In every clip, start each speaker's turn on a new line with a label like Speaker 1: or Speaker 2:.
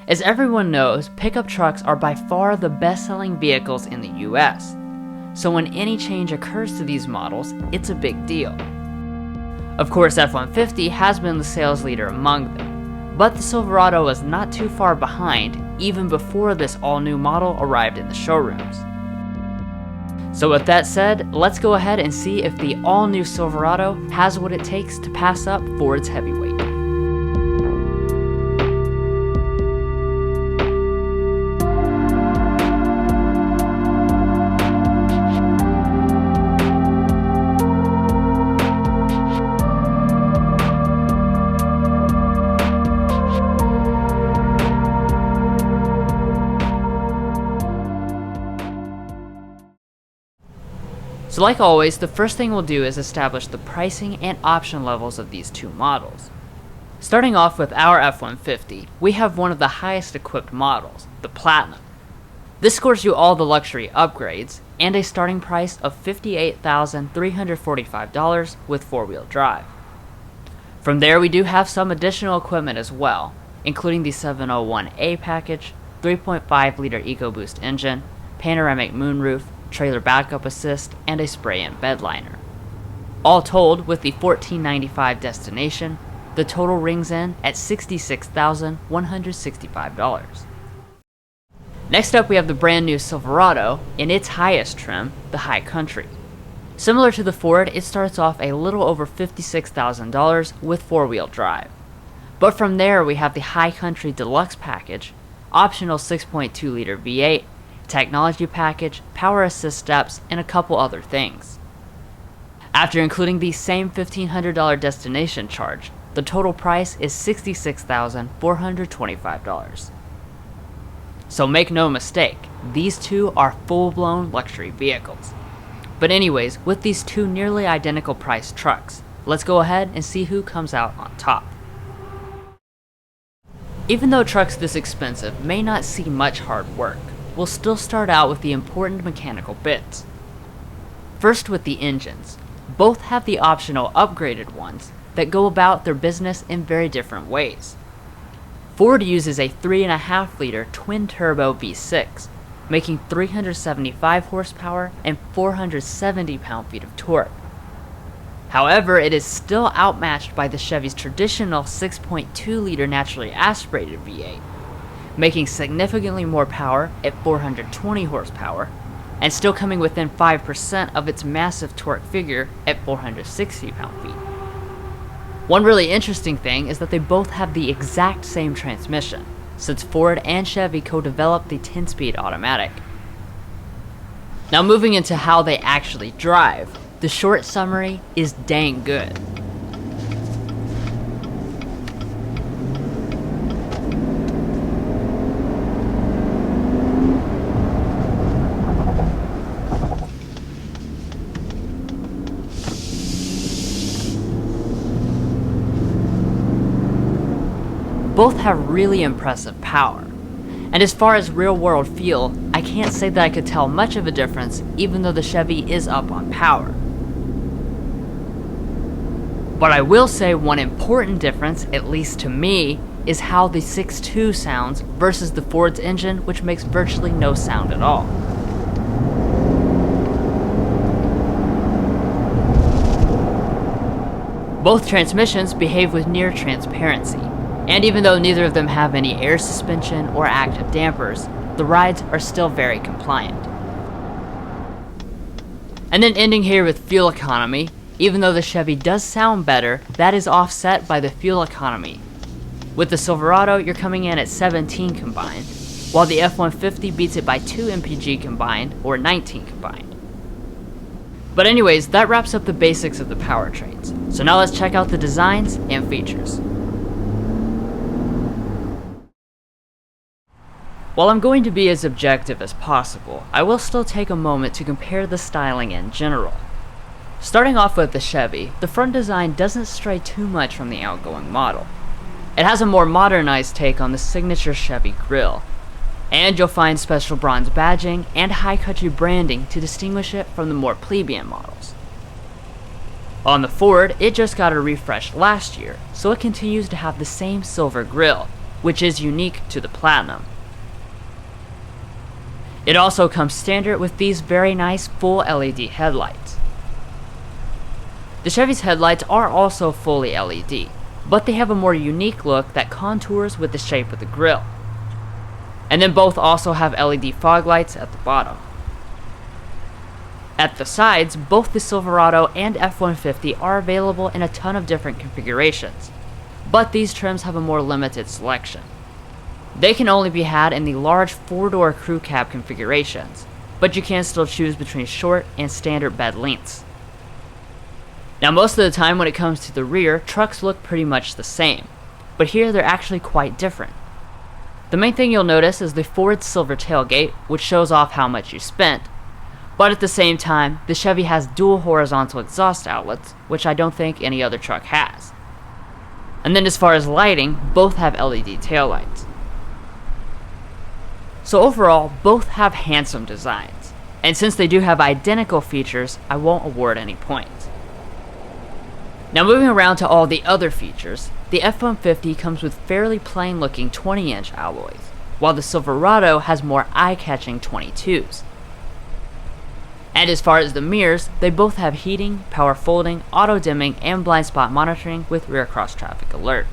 Speaker 1: As everyone knows, pickup trucks are by far the best-selling vehicles in the US, so when any change occurs to these models, it's a big deal. Of course, F-150 has been the sales leader among them, but the Silverado was not too far behind even before this all-new model arrived in the showrooms. So with that said, let's go ahead and see if the all-new Silverado has what it takes to pass up Ford's heavyweight. So like always, the first thing we'll do is establish the pricing and option levels of these two models. Starting off with our F-150, we have one of the highest equipped models, the Platinum. This scores you all the luxury upgrades and a starting price of $58,345 with 4-wheel drive. From there we do have some additional equipment as well, including the 701A package, 3.5 liter EcoBoost engine, panoramic moonroof, trailer backup assist, and a spray-in bed liner. All told, with the $1,495 destination, the total rings in at $66,165. Next up we have the brand new Silverado in its highest trim, the High Country. Similar to the Ford, it starts off a little over $56,000 with 4-wheel drive. But from there we have the High Country Deluxe package, optional 6.2 liter V8, technology package, power assist steps, and a couple other things. After including the same $1,500 destination charge, the total price is $66,425. So make no mistake, these two are full-blown luxury vehicles. But anyways, with these two nearly identical priced trucks, let's go ahead and see who comes out on top. Even though trucks this expensive may not see much hard work, we'll still start out with the important mechanical bits. First with the engines. Both have the optional upgraded ones that go about their business in very different ways. Ford uses a 3.5 liter twin-turbo V6, making 375 horsepower and 470 pound-feet of torque. However, it is still outmatched by the Chevy's traditional 6.2 liter naturally aspirated V8, making significantly more power at 420 horsepower, and still coming within 5% of its massive torque figure at 460 pound-feet. One really interesting thing is that they both have the exact same transmission, since Ford and Chevy co-developed the 10-speed automatic. Now moving into how they actually drive, the short summary is dang good. Both have really impressive power, and as far as real-world feel, I can't say that I could tell much of a difference even though the Chevy is up on power. But I will say one important difference, at least to me, is how the 6.2 sounds versus the Ford's engine, which makes virtually no sound at all. Both transmissions behave with near transparency, and even though neither of them have any air suspension or active dampers, the rides are still very compliant. And then ending here with fuel economy, even though the Chevy does sound better, that is offset by the fuel economy. With the Silverado, you're coming in at 17 combined, while the F-150 beats it by 2 mpg combined, or 19 combined. But anyways, that wraps up the basics of the powertrains, so now let's check out the designs and features. While I'm going to be as objective as possible, I will still take a moment to compare the styling in general. Starting off with the Chevy, the front design doesn't stray too much from the outgoing model. It has a more modernized take on the signature Chevy grille, and you'll find special bronze badging and high country branding to distinguish it from the more plebeian models. On the Ford, it just got a refresh last year, so it continues to have the same silver grille, which is unique to the Platinum. It also comes standard with these very nice full LED headlights. The Chevy's headlights are also fully LED, but they have a more unique look that contours with the shape of the grille. And then both also have LED fog lights at the bottom. At the sides, both the Silverado and F-150 are available in a ton of different configurations, but these trims have a more limited selection. They can only be had in the large 4-door crew cab configurations, but you can still choose between short and standard bed lengths. Now most of the time when it comes to the rear, trucks look pretty much the same, but here they're actually quite different. The main thing you'll notice is the Ford silver tailgate, which shows off how much you spent, but at the same time, the Chevy has dual horizontal exhaust outlets, which I don't think any other truck has. And then as far as lighting, both have LED taillights. So overall, both have handsome designs, and since they do have identical features, I won't award any points. Now moving around to all the other features, the F-150 comes with fairly plain looking 20-inch alloys, while the Silverado has more eye-catching 22s. And as far as the mirrors, they both have heating, power folding, auto dimming, and blind spot monitoring with rear cross traffic alert.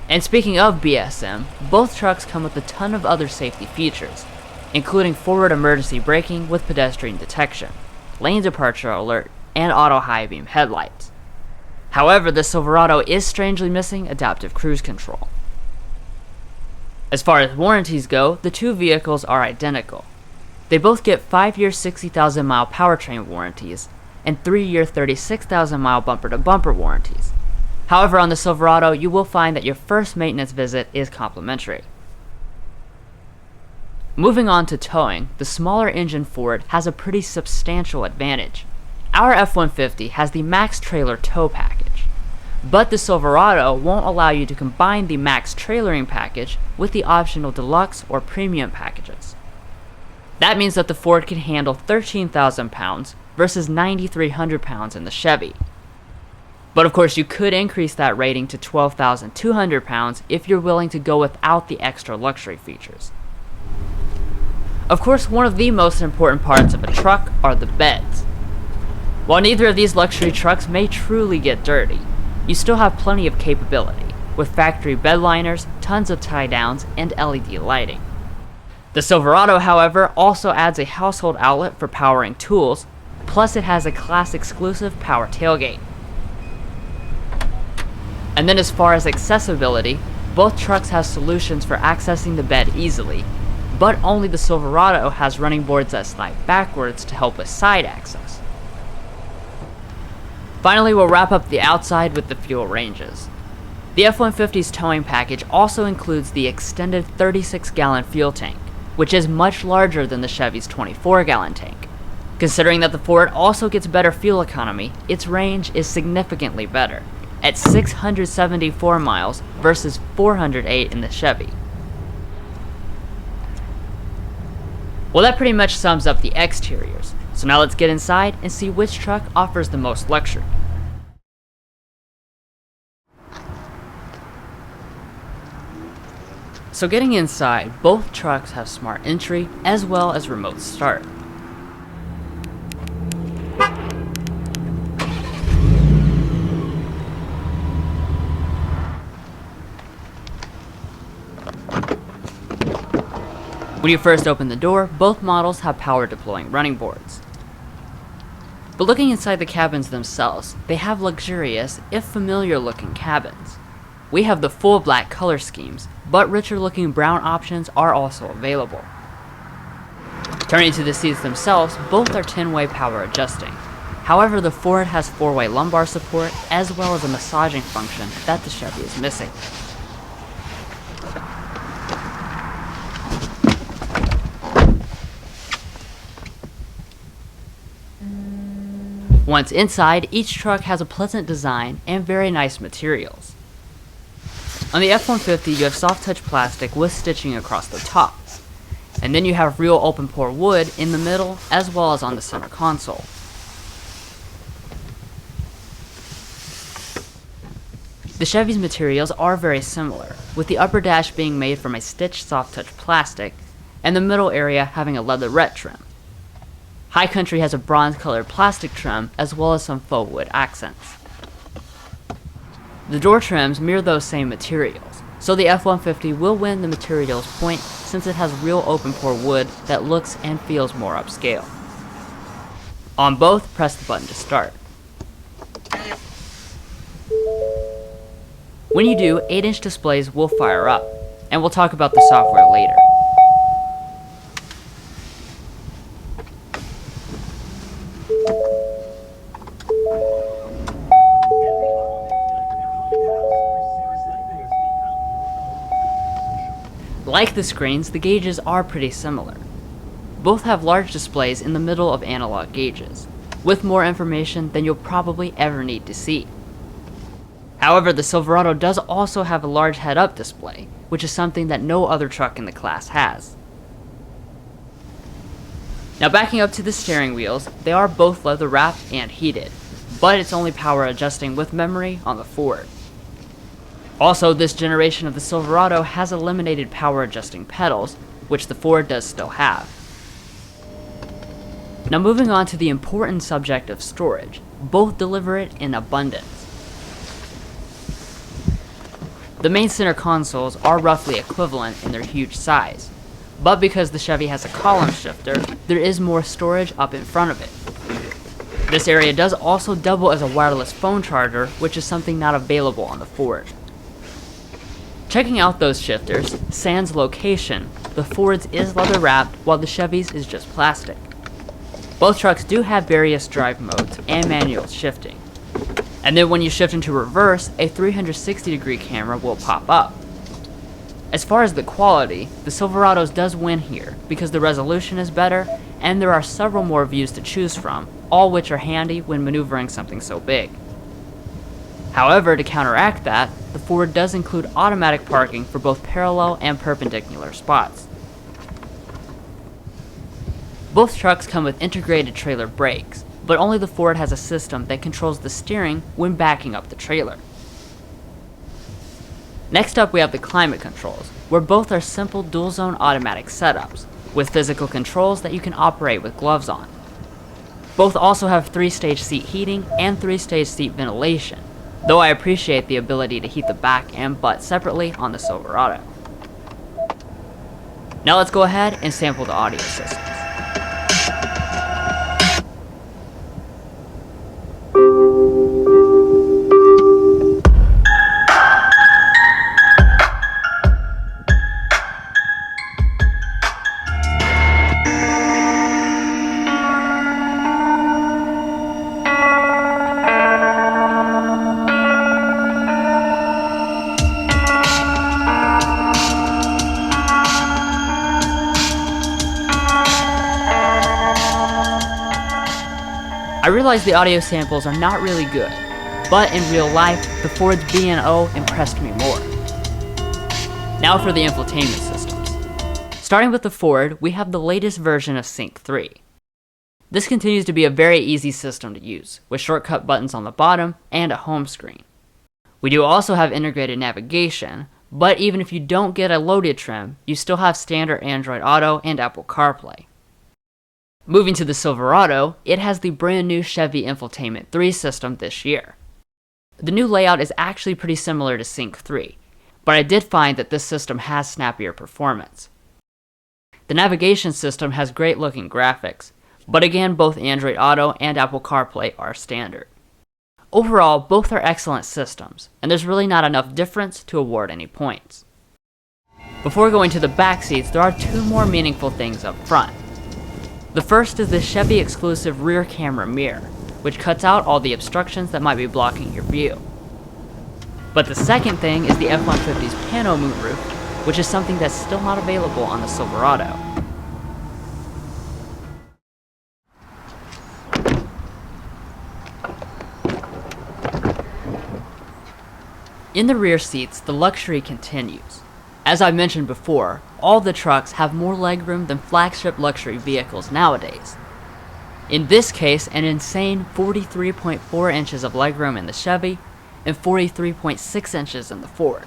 Speaker 1: And speaking of BSM, both trucks come with a ton of other safety features, including forward emergency braking with pedestrian detection, lane departure alert, and auto high beam headlights. However, the Silverado is strangely missing adaptive cruise control. As far as warranties go, the two vehicles are identical. They both get 5-year 60,000-mile powertrain warranties and 3-year 36,000-mile bumper-to-bumper warranties. However, on the Silverado, you will find that your first maintenance visit is complimentary. Moving on to towing, the smaller engine Ford has a pretty substantial advantage. Our F-150 has the Max Trailer tow package, but the Silverado won't allow you to combine the Max Trailering package with the optional Deluxe or Premium packages. That means that the Ford can handle 13,000 pounds versus 9,300 pounds in the Chevy. But of course you could increase that rating to 12,200 pounds if you're willing to go without the extra luxury features. Of course, one of the most important parts of a truck are the beds. While neither of these luxury trucks may truly get dirty, you still have plenty of capability, with factory bed liners, tons of tie downs, and LED lighting. The Silverado, however, also adds a household outlet for powering tools, plus it has a class exclusive power tailgate. And then as far as accessibility, both trucks have solutions for accessing the bed easily, but only the Silverado has running boards that slide backwards to help with side access. Finally, we'll wrap up the outside with the fuel ranges. The F-150's towing package also includes the extended 36-gallon fuel tank, which is much larger than the Chevy's 24-gallon tank. Considering that the Ford also gets better fuel economy, its range is significantly better, at 674 miles versus 408 in the Chevy. Well, that pretty much sums up the exteriors, so now let's get inside and see which truck offers the most luxury. So getting inside, both trucks have smart entry as well as remote start. When you first open the door, both models have power deploying running boards. But looking inside the cabins themselves, they have luxurious, if familiar looking cabins. We have the full black color schemes, but richer looking brown options are also available. Turning to the seats themselves, both are 10-way power adjusting. However, the Ford has 4-way lumbar support as well as a massaging function that the Chevy is missing. Once inside, each truck has a pleasant design and very nice materials. On the F-150, you have soft touch plastic with stitching across the top, and then you have real open pore wood in the middle as well as on the center console. The Chevy's materials are very similar, with the upper dash being made from a stitched soft-touch plastic, and the middle area having a leatherette trim. High Country has a bronze-colored plastic trim as well as some faux wood accents. The door trims mirror those same materials, so the F-150 will win the materials point since it has real open-pore wood that looks and feels more upscale. On both, press the button to start. When you do, 8-inch displays will fire up, and we'll talk about the software later. Like the screens, the gauges are pretty similar. Both have large displays in the middle of analog gauges, with more information than you'll probably ever need to see. However, the Silverado does also have a large head-up display, which is something that no other truck in the class has. Now backing up to the steering wheels, they are both leather-wrapped and heated, but it's only power adjusting with memory on the Ford. Also, this generation of the Silverado has eliminated power adjusting pedals, which the Ford does still have. Now moving on to the important subject of storage, both deliver it in abundance. The main center consoles are roughly equivalent in their huge size, but because the Chevy has a column shifter, there is more storage up in front of it. This area does also double as a wireless phone charger, which is something not available on the Ford. Checking out those shifters, sans location, the Ford's is leather wrapped while the Chevy's is just plastic. Both trucks do have various drive modes and manual shifting. And then when you shift into reverse, a 360-degree camera will pop up. As far as the quality, the Silverado's does win here because the resolution is better and there are several more views to choose from, all which are handy when maneuvering something so big. However, to counteract that, the Ford does include automatic parking for both parallel and perpendicular spots. Both trucks come with integrated trailer brakes, but only the Ford has a system that controls the steering when backing up the trailer. Next up we have the climate controls, where both are simple dual-zone automatic setups, with physical controls that you can operate with gloves on. Both also have 3-stage seat heating and 3-stage seat ventilation, though I appreciate the ability to heat the back and butt separately on the Silverado. Now let's go ahead and sample the audio systems. I realize the audio samples are not really good, but in real life, the Ford's B&O impressed me more. Now for the infotainment systems. Starting with the Ford, we have the latest version of Sync 3. This continues to be a very easy system to use, with shortcut buttons on the bottom and a home screen. We do also have integrated navigation, but even if you don't get a loaded trim, you still have standard Android Auto and Apple CarPlay. Moving to the Silverado, it has the brand new Chevy Infotainment 3 system this year. The new layout is actually pretty similar to Sync 3, but I did find that this system has snappier performance. The navigation system has great looking graphics, but again both Android Auto and Apple CarPlay are standard. Overall, both are excellent systems, and there's really not enough difference to award any points. Before going to the back seats, there are two more meaningful things up front. The first is the Chevy exclusive rear camera mirror, which cuts out all the obstructions that might be blocking your view. But the second thing is the F-150's pano moonroof, which is something that's still not available on the Silverado. In the rear seats, the luxury continues. As I mentioned before, all the trucks have more legroom than flagship luxury vehicles nowadays. In this case, an insane 43.4 inches of legroom in the Chevy, and 43.6 inches in the Ford.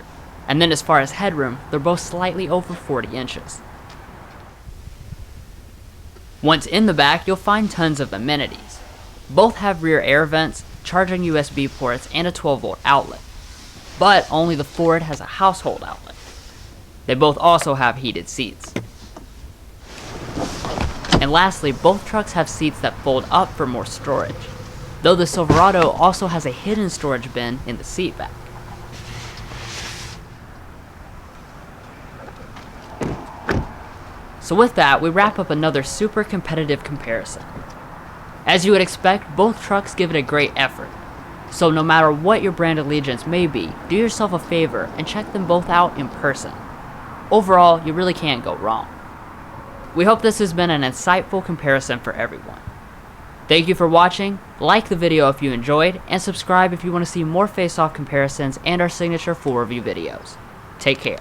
Speaker 1: And then as far as headroom, they're both slightly over 40 inches. Once in the back, you'll find tons of amenities. Both have rear air vents, charging USB ports, and a 12-volt outlet. But only the Ford has a household outlet. They both also have heated seats. And lastly, both trucks have seats that fold up for more storage, though the Silverado also has a hidden storage bin in the seat back. So with that, we wrap up another super competitive comparison. As you would expect, both trucks give it a great effort. So no matter what your brand allegiance may be, do yourself a favor and check them both out in person. Overall, you really can't go wrong. We hope this has been an insightful comparison for everyone. Thank you for watching, like the video if you enjoyed, and subscribe if you want to see more face-off comparisons and our signature full review videos. Take care.